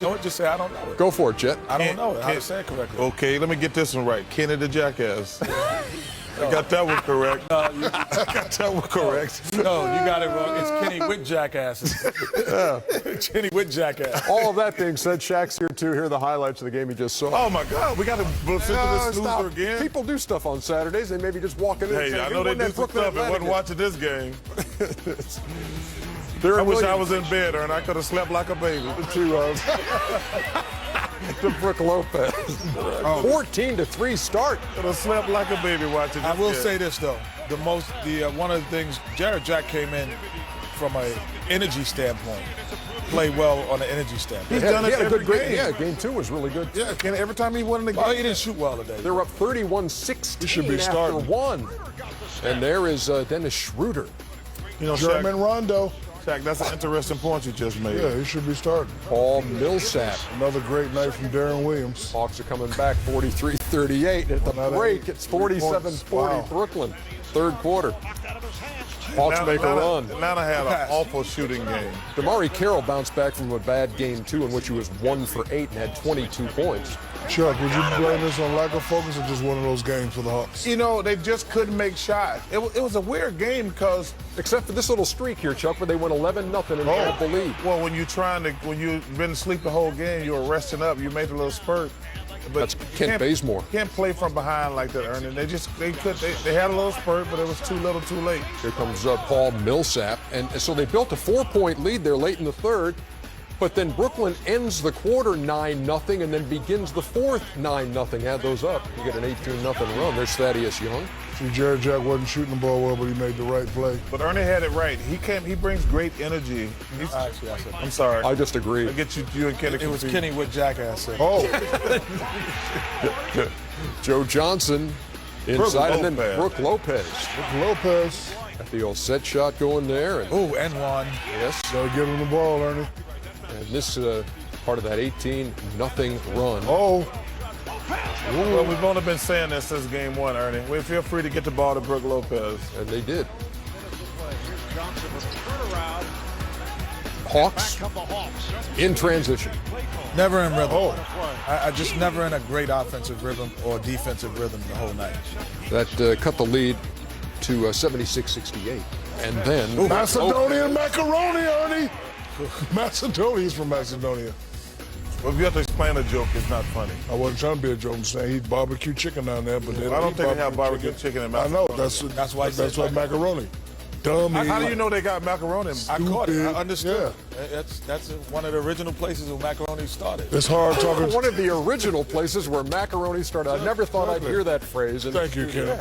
Don't just say I don't know it. Go for it, Jet. I don't know it. How to say it correctly. Okay, let me get this one right. Kenny the Jackass. I got that one correct. I got that one correct. No, you got it wrong. It's Kenny with jackasses. Kenny with jackass. All of that being said, Shaq's here too. Here are the highlights of the game you just saw. Oh my God, we got to listen to this loser again. People do stuff on Saturdays. They maybe just walk in and Hey, say, I know they do some stuff and wasn't watching this game. I wish I was in bed, and I could have slept like a baby. To Brooke Lopez. 14-3 start. Could have slept like a baby watching this I will game. say this though, one of the things Jared Jack came in from an energy standpoint, played well on an energy standpoint. He's done it every game. Yeah, game 2 was really good. Yeah, Kenny, every time he won in the game. Oh, he didn't shoot well today. They're up 31-16 He should be after starting. 1. And there is Dennis Schroeder. You know, German Rondo. Shaq, that's an interesting point you just made. Yeah, he should be starting. Paul Millsap. Another great night from Darren Williams. Hawks are coming back 43-38. At the break, it's 47-40 Wow. Brooklyn. Third quarter. Hawks make a run. Atlanta had an awful shooting game. Damari Carroll bounced back from a bad game 2 in which he was 1 for 8 and had 22 points. Chuck, would you blame this on lack of focus or just one of those games for the Hawks? You know, they just couldn't make shots. It was a weird game because Except for this little streak here, Chuck, where they went 11-0 and held the lead. Well, when you've been asleep the whole game, you're resting up, you made a little spurt. But That's Kent Bazemore. Can't play from behind like that, Ernie. They had a little spurt, but it was too little, too late. Here comes Paul Millsap. And so they built a 4-point lead there late in the third. But then Brooklyn ends the quarter 9-0 and then begins the fourth 9-0. Add those up, you get an 18-0 run. There's Thaddeus Young. See, Jared Jack wasn't shooting the ball well, but he made the right play. But Ernie had it right. He brings great energy. Actually, I said I'm sorry. I just agree. I get you and Kenny it was confused. Kenny with jackass. Oh, Joe Johnson inside, and then Brooke Lopez. Lopez. Got the old set shot going there. And, Ooh, and one. yes, Gotta give him the ball, Ernie. and this part of that 18-0 run. Oh, Well, we've only been saying this since game 1, Ernie. We feel free to get the ball to Brooke Lopez. And they did. Hawks in transition. Never in rhythm. I just never in a great offensive rhythm or defensive rhythm the whole night. That cut the lead to 76-68. And then Macedonian macaroni, Ernie. Macedonia's from Macedonia. Well, if you have to explain a joke, it's not funny. I wasn't trying to be a joke. I'm saying he eat barbecue chicken down there, but they I don't think they have barbecue chicken in I know. Macedonia. That's why I said That's why macaroni. Dummy. How do you know they got macaroni? I caught it. I Stupid. understood. That's one of the original places where macaroni started. It's hard talking. one of the original places where macaroni started. I never thought I'd hear that phrase. And Thank you, Ken.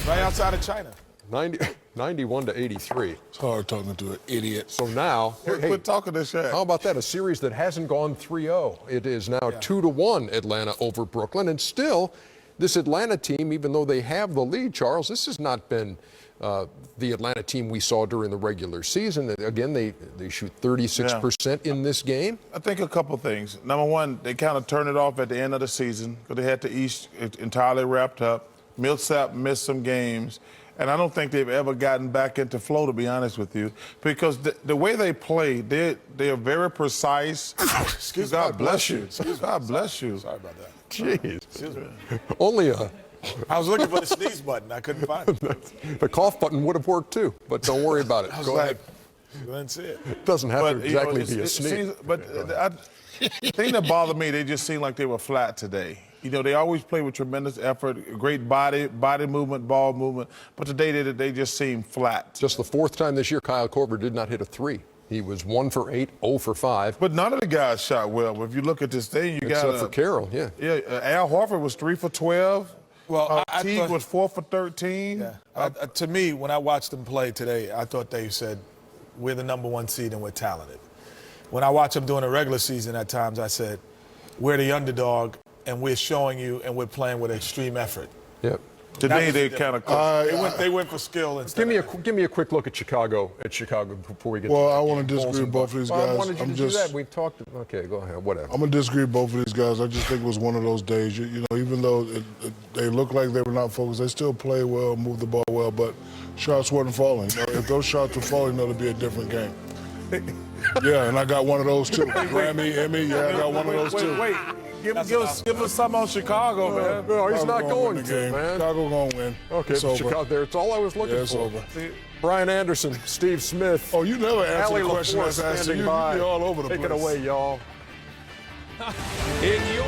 Right outside of China. 91-83. It's hard talking to an idiot. So now, hey, Quit talking to Shaq. how about that? A series that hasn't gone 3-0. It is now 2-1 Atlanta over Brooklyn. And still, this Atlanta team, even though they have the lead, Charles, this has not been the Atlanta team we saw during the regular season. Again, they shoot 36% in this game. I think a couple things. Number one, they kind of turned it off at the end of the season because they had the East entirely wrapped up. Millsap missed some games. And I don't think they've ever gotten back into flow, to be honest with you, because the way they play, they are very precise. Excuse God me. bless you. God bless you. Sorry about that. Jeez. Excuse me. Only I was looking for the sneeze button. I couldn't find it. the cough button would have worked too, but don't worry about it. I was Go like, ahead. I didn't see it. It doesn't have to you know, exactly be a sneeze. The thing that bothered me, they just seemed like they were flat today. You know, they always play with tremendous effort, great body movement, ball movement, but today they just seemed flat. Just the fourth time this year, Kyle Korver did not hit a 3. He was 1 for 8, 0 for 5. But none of the guys shot well. If you look at this thing, you got Except for Carroll, yeah. Yeah, Al Horford was 3 for 12. Well, I Teague thought- was 4 for 13. Yeah. To me, when I watched them play today, I thought they said, we're the number 1 seed and we're talented. When I watch them during the regular season at times, I said, we're the underdog and we're showing you and we're playing with extreme effort. Yep. Today they kind of They went for skill instead. Give me a quick look at Chicago before we get. Well, to I want to disagree with both of these Well, guys. I wanted you to do that. We've talked. Okay, go ahead. Whatever. I'm gonna disagree with both of these guys. I just think it was one of those days. You know, even though they looked like they were not focused, they still played well, moved the ball well, but shots weren't falling. You know, if those shots were falling, it'd be a different game. Yeah, and I got one of those too. Grammy, Emmy, yeah, I got one of those too. Wait. Give us some on Chicago, man. No, he's not Chicago going win the to, game. man. Chicago gonna win. Okay, It's over. Chicago. That's all I was looking Yeah, it's for. over. Brian Anderson, Steve Smith. Oh, you never answer Allie the question LaForce that's asked you. standing You by. be all over the Take place. it away, y'all. In your